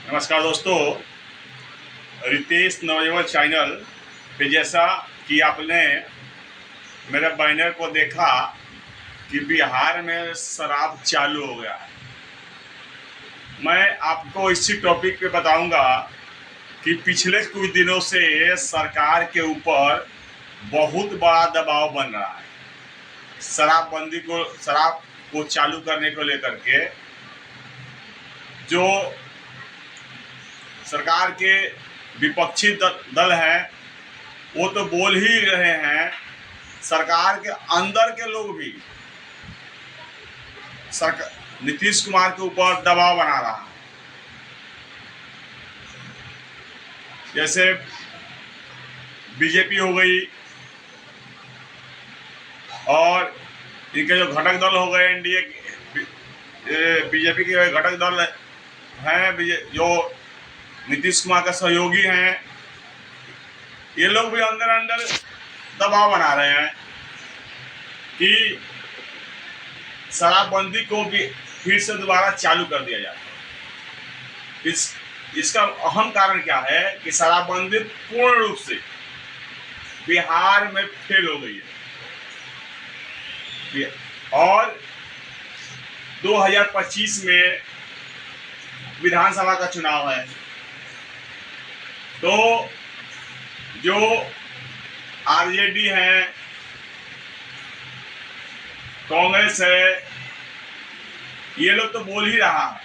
नमस्कार दोस्तों, रितेश नवयुवक चैनल पे जैसा कि आपने मेरे बैनर को देखा कि बिहार में शराब चालू हो गया है। मैं आपको इसी टॉपिक पे बताऊंगा कि पिछले कुछ दिनों से सरकार के ऊपर बहुत बड़ा दबाव बन रहा है शराब को चालू करने को लेकर के। जो सरकार के विपक्षी दल हैं वो तो बोल ही रहे हैं, सरकार के अंदर के लोग भी नीतीश कुमार के ऊपर दबाव बना रहा है। जैसे बीजेपी हो गई और इनके जो घटक दल हो गए, एनडीए बीजेपी के घटक दल हैं, जो नीतीश कुमार का सहयोगी हैं, ये लोग भी अंदर अंदर दबाव बना रहे हैं कि शराबबंदी को भी फिर से दोबारा चालू कर दिया जाए। इसका अहम कारण क्या है कि शराबबंदी पूर्ण रूप से बिहार में फेल हो गई है और 2025 में विधानसभा का चुनाव है। तो जो आरजेडी है, कांग्रेस है, ये लोग तो बोल ही रहा है,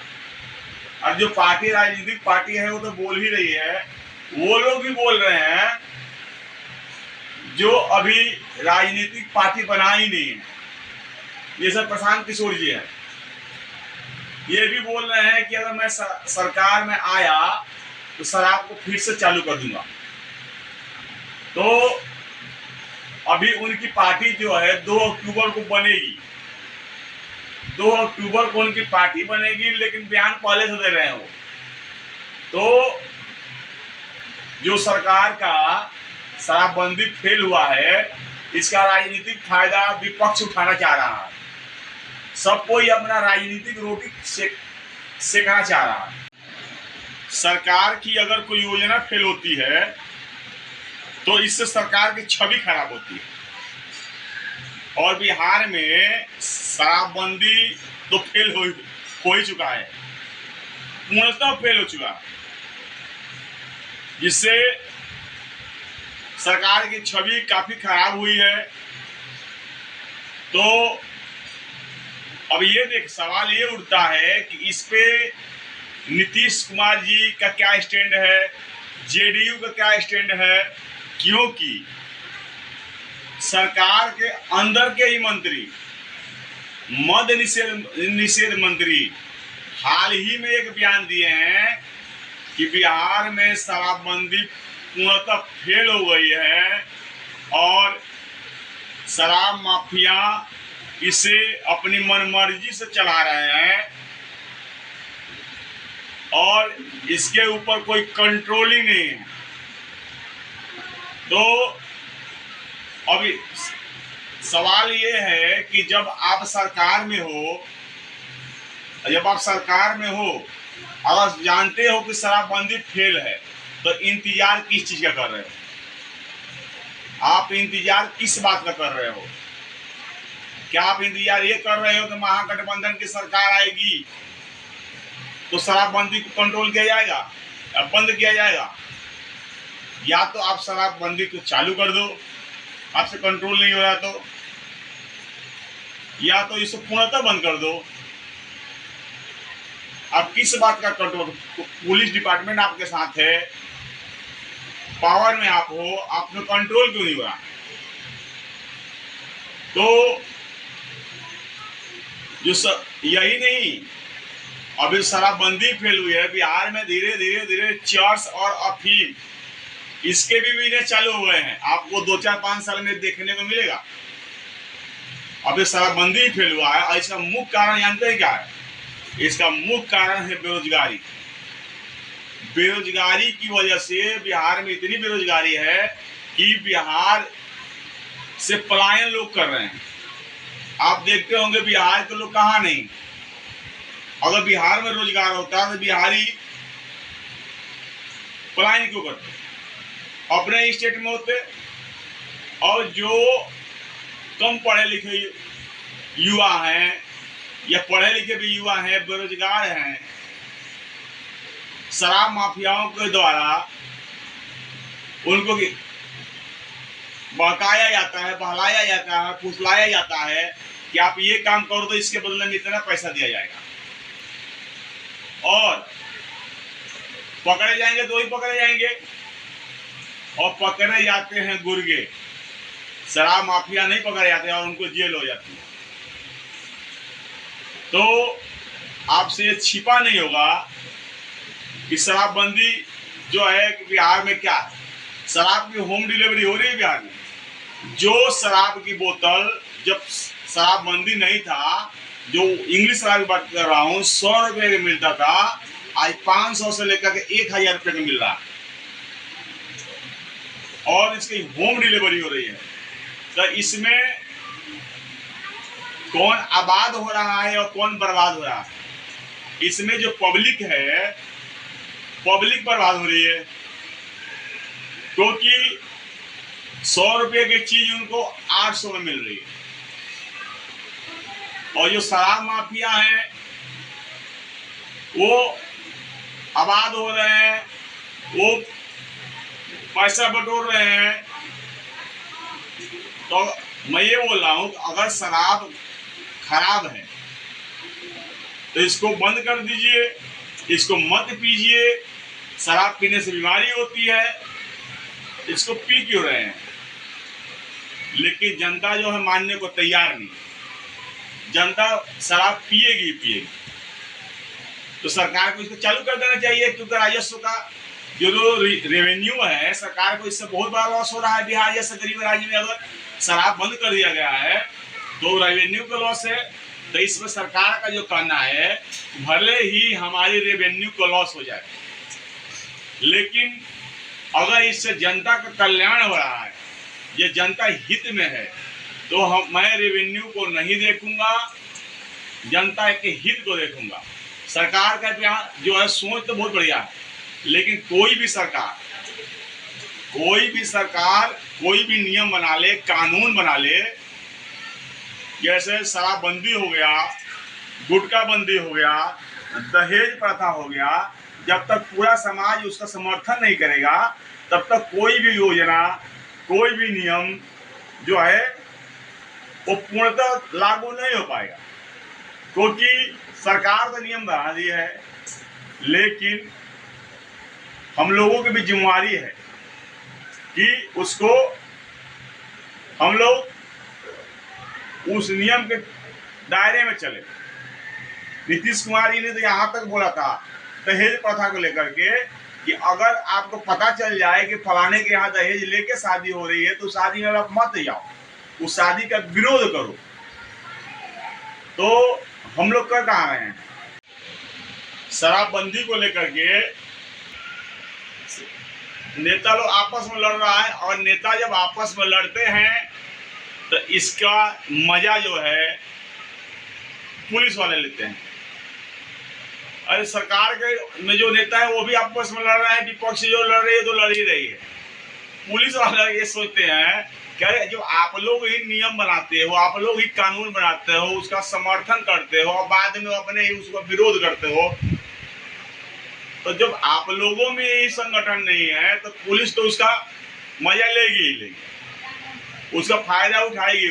और जो पार्टी राजनीतिक पार्टी है वो तो बोल ही रही है। वो लोग भी बोल रहे हैं जो अभी राजनीतिक पार्टी बना ही नहीं है, ये सब प्रशांत किशोर जी है, ये भी बोल रहे हैं कि अगर मैं सरकार में आया तो शराब को फिर से चालू कर दूंगा। तो अभी उनकी पार्टी जो है 2 अक्टूबर को बनेगी, 2 अक्टूबर को उनकी पार्टी बनेगी, लेकिन बयान पहले से दे रहे हैं वो। तो जो सरकार का शराबबंदी फेल हुआ है, इसका राजनीतिक फायदा विपक्ष उठाना चाह रहा है। सब कोई अपना राजनीतिक रोटी सेकना चाह रहा है। सरकार की अगर कोई योजना फेल होती है तो इससे सरकार की छवि खराब होती है। और बिहार में शराबबंदी तो फेल हो ही चुका है, पूर्णतः फेल हो चुका है, जिससे सरकार की छवि काफी खराब हुई है। तो अब ये सवाल ये उठता है कि इस पे नीतीश कुमार जी का क्या स्टैंड है, जेडीयू का क्या स्टैंड है, क्योंकि सरकार के अंदर के ही मंत्री, मद्य निषेध मंत्री हाल ही में एक बयान दिए हैं कि बिहार में शराबबंदी पूर्णतः फेल हो गई है और शराब माफिया इसे अपनी मनमर्जी से चला रहे हैं और इसके ऊपर कोई कंट्रोलिंग नहीं है। तो अभी सवाल ये है कि जब आप सरकार में हो, अगर जानते हो कि शराबबंदी फेल है, तो इंतजार किस चीज का कर रहे हो? आप इंतजार किस बात का कर रहे हो? क्या आप इंतजार ये कर रहे हो कि महागठबंधन की सरकार आएगी तो शराबबंदी को कंट्रोल किया जाएगा या बंद किया जाएगा? या तो आप शराबबंदी को चालू कर दो, आपसे कंट्रोल नहीं हो रहा तो, या तो इसे पूर्णतः बंद कर दो। आप किस बात का कंट्रोल? पुलिस डिपार्टमेंट आपके साथ है, पावर में आप हो, आप में कंट्रोल क्यों नहीं हो रहा? तो यही नहीं, अभी शराबबंदी फेल हुई है बिहार में, धीरे धीरे चर्स और अफीम इसके भी बिजनेस चालू हो गए हैं। आपको 2-4-5 साल में देखने को मिलेगा। अभी शराबबंदी फेल हुआ है और इसका मुख्य कारण जानते हैं क्या है? इसका मुख्य कारण है बेरोजगारी। बेरोजगारी की वजह से बिहार में इतनी बेरोजगारी है कि बिहार से पलायन लोग कर रहे हैं। आप देखते होंगे बिहार के लोग कहाँ नहीं। अगर बिहार में रोजगार होता तो बिहारी पलायन क्यों करते? अपने स्टेट में होते। और जो कम पढ़े लिखे युवा हैं या पढ़े लिखे भी युवा हैं, बेरोजगार हैं, शराब माफियाओं के द्वारा उनको बहकाया जाता है, बहलाया जाता है, फुसलाया जाता है कि आप ये काम करो तो इसके बदले में इतना पैसा दिया जाएगा। और पकड़े जाएंगे तो वही पकड़े जाएंगे, और पकड़े जाते हैं गुर्गे। शराब माफिया नहीं पकड़े जाते और उनको जेल हो जाती है। तो आपसे ये छिपा नहीं होगा कि शराबबंदी जो है बिहार में क्या है। शराब की होम डिलीवरी हो रही है बिहार में। जो शराब की बोतल जब शराबबंदी नहीं था, जो इंग्लिश शराब की बात कर रहा हूँ, 100 रुपये का मिलता था, आज 500 से लेकर के 1000 रुपये का मिल रहा है। और इसकी होम डिलीवरी हो रही है। तो इसमें कौन आबाद हो रहा है और कौन बर्बाद हो रहा है? इसमें जो पब्लिक है, पब्लिक बर्बाद हो रही है, क्योंकि 100 रुपये की चीज उनको 800 में मिल रही है। और जो शराब माफिया है वो आबाद हो रहे हैं, वो पैसा बटोर रहे हैं। तो मैं ये बोल रहा हूं कि अगर शराब खराब है तो इसको बंद कर दीजिए, इसको मत पीजिए। शराब पीने से बीमारी होती है, इसको पी क्यों रहे हैं? लेकिन जनता जो है मानने को तैयार नहीं। जनता शराब पिएगी पिएगी। तो सरकार को इसको चालू कर देना चाहिए, क्योंकि राजस्व का जो रेवेन्यू है, सरकार को इससे बहुत बड़ा लॉस हो रहा है। बिहार जैसे गरीब राज्य में अगर शराब बंद कर दिया गया है तो रेवेन्यू का लॉस है। तो इसमें सरकार का जो कहना है, भले ही हमारी रेवेन्यू का लॉस हो जाए, लेकिन अगर इससे जनता का कल्याण हो रहा है, ये जनता हित में है, तो मैं रेवेन्यू को नहीं देखूंगा, जनता के हित को देखूंगा। सरकार का जो है सोच तो बहुत बढ़िया है, लेकिन कोई भी सरकार कोई भी नियम बना ले, कानून बना ले, जैसे शराबबंदी हो गया, गुटखा बंदी हो गया, दहेज प्रथा हो गया, जब तक पूरा समाज उसका समर्थन नहीं करेगा तब तक कोई भी योजना, कोई भी नियम जो है वो पूर्णतः लागू नहीं हो पाएगा। क्योंकि सरकार तो नियम बना दी है, लेकिन हम लोगों की भी जिम्मेदारी है कि उसको हम लोग उस नियम के दायरे में चले। नीतीश कुमार जी ने तो यहाँ तक बोला था दहेज प्रथा को लेकर के कि अगर आपको पता चल जाए कि फलाने के यहाँ दहेज लेके शादी हो रही है तो शादी में आप मत जाओ, उस शादी का विरोध करो। तो हम लोग कर कहाँ रहे हैं? शराबबंदी को लेकर के नेता लोग आपस में लड़ रहा है, और नेता जब आपस में लड़ते हैं तो इसका मजा जो है पुलिस वाले लेते हैं। अरे सरकार के में जो नेता है वो भी आपस में लड़ रहा है, विपक्ष जो लड़ रही है तो लड़ ही रही है। पुलिस वाले ये सोचते हैं कि जो आप लोग ही नियम बनाते हो, आप लोग ही कानून बनाते हो, उसका समर्थन करते हो और बाद में अपने ही उसका विरोध करते हो, तो जब आप लोगों में यही संगठन नहीं है तो पुलिस तो उसका मजा लेगी ही लेगी, उसका फायदा उठाएगी।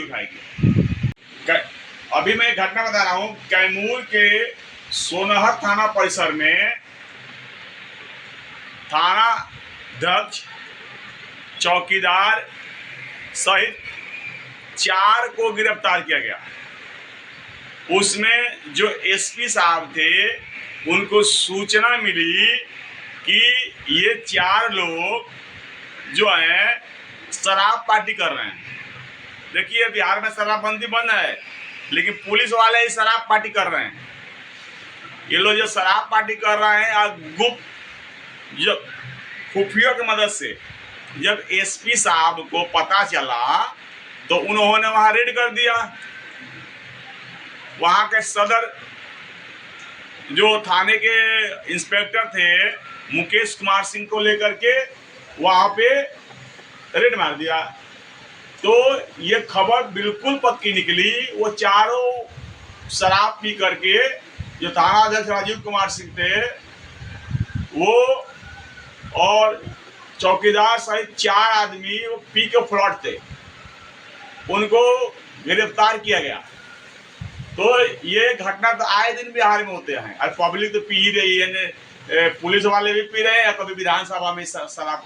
अभी मैं एक घटना बता रहा हूँ। कैमूर के सोनहर थाना परिसर में थाना अध्यक्ष, चौकीदार सहित 4 को गिरफ्तार किया गया। उसमें जो एसपी साहब थे उनको सूचना मिली कि ये 4 लोग जो हैं शराब पार्टी कर रहे हैं। देखिए बिहार में शराबबंदी बंद है, लेकिन पुलिस वाले ही शराब पार्टी कर रहे हैं। ये लोग जो शराब पार्टी कर रहे हैं और गुप्त जो खुफिया की मदद से जब एसपी साहब को पता चला तो उन्होंने वहां रेड कर दिया। वहां के सदर जो थाने के इंस्पेक्टर थे मुकेश कुमार सिंह को लेकर के वहां पे रेड मार दिया। तो ये खबर बिल्कुल पक्की निकली। वो चारों शराब पी करके, जो थाना अध्यक्ष राजीव कुमार सिंह थे वो और चौकीदार सहित 4 आदमी वो पी के फ्लॉट थे, उनको गिरफ्तार किया गया। तो ये घटना तो आए दिन बिहार में होते हैं और पब्लिक तो पी ही रही है, पुलिस वाले भी पी रहे हैं, या कभी विधानसभा में शराब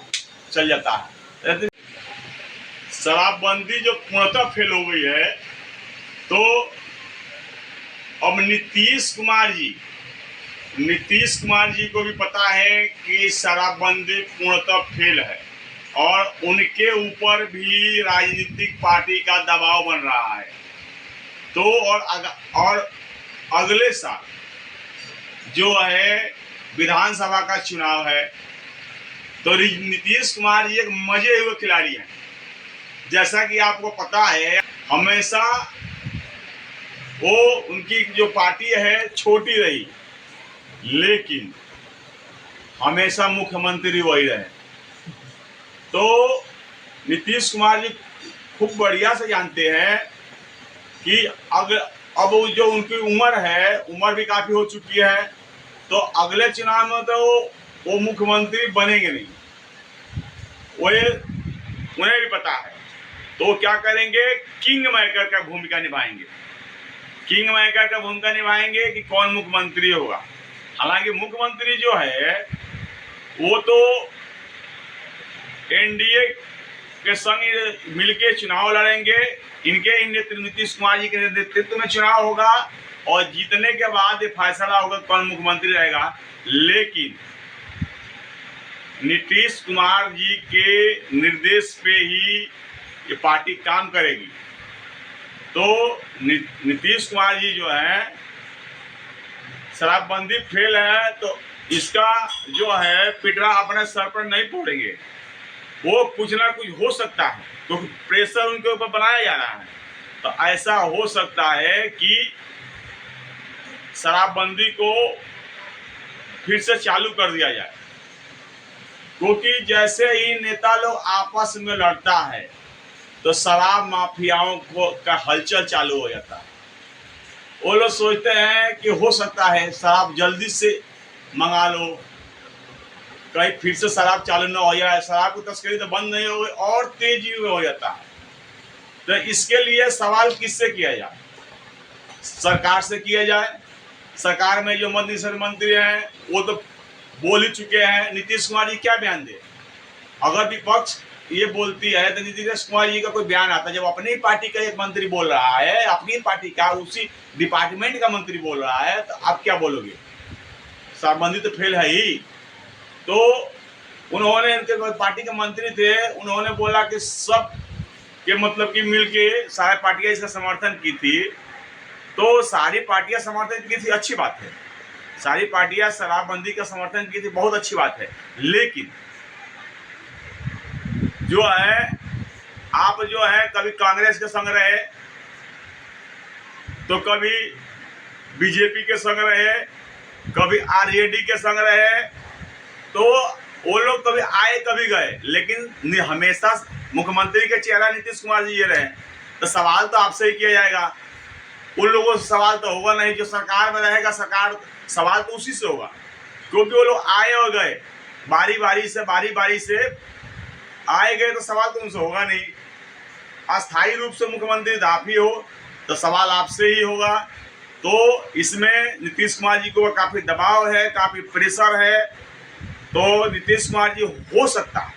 चल जाता है। शराबबंदी जो पूर्णतः फेल हो गई है, तो अब नीतीश कुमार जी को भी पता है कि शराबबंदी पूर्णतः फेल है और उनके ऊपर भी राजनीतिक पार्टी का दबाव बन रहा है। तो और अगले साल जो है विधानसभा का चुनाव है, तो नीतीश कुमार जी एक मजे हुए खिलाड़ी हैं। जैसा कि आपको पता है, हमेशा वो उनकी जो पार्टी है छोटी रही, लेकिन हमेशा मुख्यमंत्री वही रहे। तो नीतीश कुमार जी खूब बढ़िया से जानते हैं कि अब जो उनकी उम्र भी काफी हो चुकी है, तो अगले चुनाव में तो वो मुख्यमंत्री बनेंगे नहीं, उन्हें भी पता है। तो क्या करेंगे, किंग मेकर का भूमिका निभाएंगे। किंग मेकर का भूमिका निभाएंगे कि कौन मुख्यमंत्री होगा। हालांकि मुख्यमंत्री जो है वो तो एनडीए के संग मिलके चुनाव लड़ेंगे। इनके नीतीश कुमार जी के नेतृत्व में चुनाव होगा और जीतने के बाद ये फैसला होगा कौन मुख्यमंत्री रहेगा। लेकिन नीतीश कुमार जी के निर्देश पे ही ये पार्टी काम करेगी। तो नीतीश कुमार जी जो है, शराबबंदी फेल है तो इसका जो है पिटरा अपने सर पर नहीं फोड़ेंगे। वो कुछ ना कुछ हो सकता है, क्योंकि प्रेशर उनके ऊपर बनाया जा रहा है। तो ऐसा हो सकता है कि शराबबंदी को फिर से चालू कर दिया जाए, क्योंकि जैसे ही नेता लोग आपस में लड़ता है तो शराब माफियाओं को का हलचल चालू हो जाता है। वो लोग सोचते हैं कि हो सकता है शराब जल्दी से मंगा लो, कहीं फिर से शराब चालू ना हो जाए, शराब की तस्करी तो बंद नहीं हो गई और तेजी में हो जाता है। तो इसके लिए सवाल किससे किया जाए? सरकार से किया जाए। सरकार में जो मंत्री हैं वो तो बोल ही चुके हैं। नीतीश कुमार जी क्या बयान दे? अगर विपक्ष ये बोलती है तो नीतीश कुमार जी का कोई बयान आता है। जब अपनी पार्टी का एक मंत्री बोल रहा है, अपनी पार्टी का उसी डिपार्टमेंट का मंत्री बोल रहा है, तो आप क्या बोलोगे? शराबबंदी तो फेल है ही। तो उन्होंने, इनके पार्टी के मंत्री थे, उन्होंने बोला कि सब के मतलब कि मिलके सारी पार्टियां इसका समर्थन की थी। तो सारी पार्टियां समर्थन की थी, अच्छी बात है। सारी पार्टियां शराबबंदी का समर्थन की थी, बहुत अच्छी बात है। लेकिन जो है आप जो है कभी कांग्रेस के संग रहे, तो कभी बीजेपी के संग रहे, कभी आरजेडी के संग रहे। तो वो लोग कभी आए कभी गए, लेकिन हमेशा मुख्यमंत्री के चेहरा नीतीश कुमार जी ये रहे। तो सवाल तो आपसे ही किया जाएगा, उन लोगों से सवाल तो होगा नहीं। जो सरकार में रहेगा, सवाल तो उसी से होगा, क्योंकि वो लोग आए और गए, बारी बारी से आए गए, तो सवाल तो उनसे होगा नहीं। अस्थायी रूप से मुख्यमंत्री आप ही हो तो सवाल आपसे ही होगा। तो इसमें नीतीश कुमार जी को काफ़ी दबाव है, काफ़ी प्रेशर है। तो नीतीश कुमार जी हो सकता है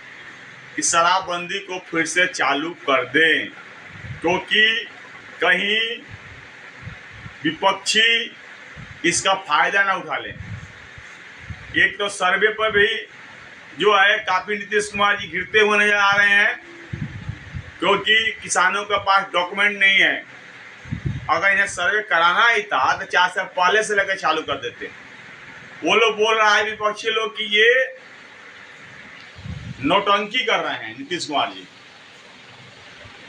कि शराबबंदी को फिर से चालू कर दें, क्योंकि कहीं विपक्षी इसका फायदा ना उठा लें। एक तो सर्वे पर भी जो है काफ़ी नीतीश कुमार जी गिरते हुए नजर आ रहे हैं, क्योंकि किसानों के पास डॉक्यूमेंट नहीं है। अगर इन्हें सर्वे कराना ही था तो 4 साल पहले से लेकर चालू कर देते। वो लोग बोल रहा है विपक्षी लोग कि ये नौटंकी कर रहे हैं नीतीश कुमार जी,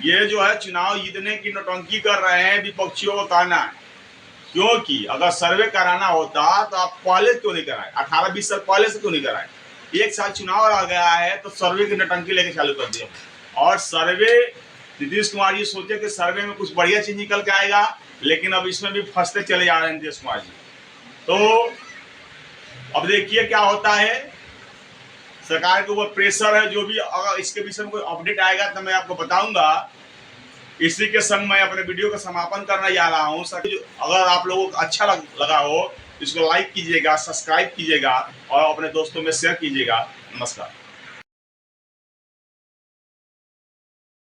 ये जो है चुनाव जीतने की नौटंकी कर रहे हैं, विपक्षियों को कहना है। क्योंकि अगर सर्वे कराना होता तो आप पहले क्यों नहीं कराए, 18-20 साल पहले से क्यों नहीं कराए। एक साल चुनाव आ गया है तो सर्वे की नटंकी लेके चालू कर दिया। और सर्वे, नीतीश कुमार जी सोचे कि सर्वे में कुछ बढ़िया चीज निकल के आएगा, लेकिन अब इसमें भी फंसते चले जा रहे हैं नीतीश कुमार जी। तो अब देखिए क्या होता है, सरकार के ऊपर प्रेशर है। जो भी अगर इसके विषय में कोई अपडेट आएगा तो मैं आपको बताऊंगा। इसी के संग मैं अपने वीडियो का समापन करने जा रहा हूँ। अगर आप लोगों को अच्छा लगा हो, इसको लाइक कीजिएगा, सब्सक्राइब कीजिएगा और अपने दोस्तों में शेयर कीजिएगा। नमस्कार।